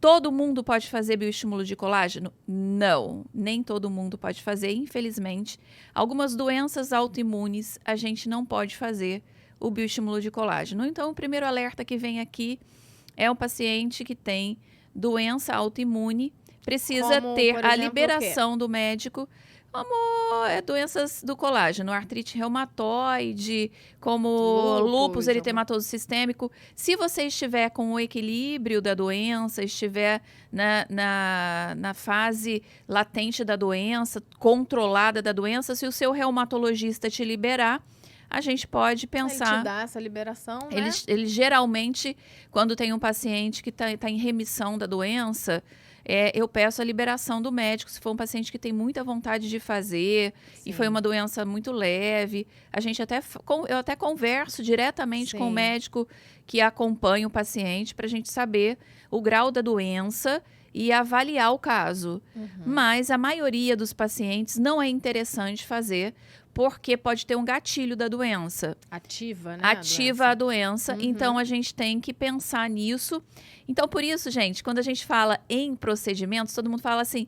Todo mundo pode fazer bioestímulo de colágeno? Não, nem todo mundo pode fazer, infelizmente. Algumas doenças autoimunes a gente não pode fazer o bioestímulo de colágeno. Então, o primeiro alerta que vem aqui é um paciente que tem doença autoimune, precisa Como, ter por a exemplo, liberação do médico, como doenças do colágeno, artrite reumatoide, como lúpus eritematoso sistêmico. Se você estiver com o equilíbrio da doença, estiver na fase latente da doença, controlada da doença, se o seu reumatologista te liberar, a gente pode pensar... Ele te dá essa liberação, né? Ele geralmente, quando tem um paciente que está em remissão da doença, eu peço a liberação do médico. Se for um paciente que tem muita vontade de fazer e foi uma doença muito leve, eu até converso diretamente com o médico que acompanha o paciente para a gente saber o grau da doença e avaliar o caso. Mas a maioria dos pacientes não é interessante fazer, porque pode ter um gatilho da doença. Ativa, né? Ativa a doença. Então, a gente tem que pensar nisso. Então, por isso, gente, quando a gente fala em procedimentos, todo mundo fala assim,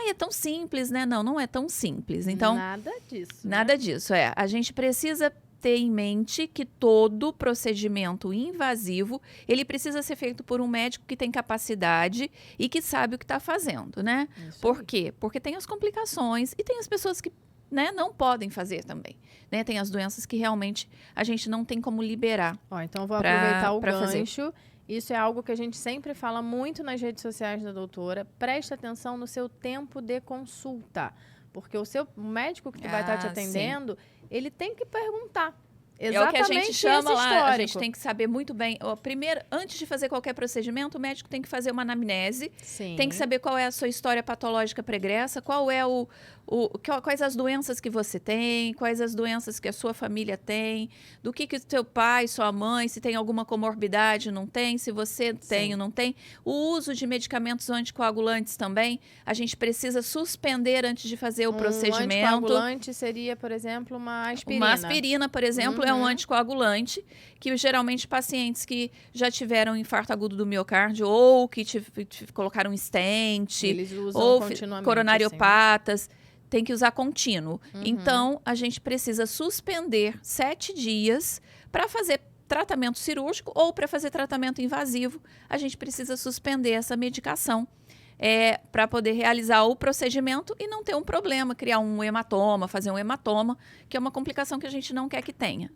é tão simples, né? Não, não é tão simples. Então, nada disso. Nada disso, A gente precisa ter em mente que todo procedimento invasivo, ele precisa ser feito por um médico que tem capacidade e que sabe o que está fazendo, né? Por quê? Porque tem as complicações e tem as pessoas que não podem fazer também. Tem as doenças que realmente a gente não tem como liberar. Então, vou aproveitar o gancho. Isso é algo que a gente sempre fala muito nas redes sociais da doutora. Preste atenção no seu tempo de consulta. Porque o médico que vai estar te atendendo, ele tem que perguntar. Exatamente, é o que a gente chama lá, histórico. a gente tem que saber muito bem. Primeiro, antes de fazer qualquer procedimento, o médico tem que fazer uma anamnese, tem que saber qual é a sua história patológica pregressa, quais as doenças que você tem, quais as doenças que a sua família tem, do que seu pai, sua mãe, se tem alguma comorbidade, não tem, se você tem ou não tem. O uso de medicamentos anticoagulantes também, a gente precisa suspender antes de fazer o procedimento. Um anticoagulante seria, por exemplo, uma aspirina. Uma aspirina, por exemplo, é um anticoagulante que geralmente pacientes que já tiveram infarto agudo do miocárdio ou que colocaram stent, eles usam ou coronariopatas, tem que usar contínuo. Então, a gente precisa suspender 7 dias para fazer tratamento cirúrgico ou para fazer tratamento invasivo. A gente precisa suspender essa medicação para poder realizar o procedimento e não ter um problema, criar um hematoma, fazer um hematoma, que é uma complicação que a gente não quer que tenha.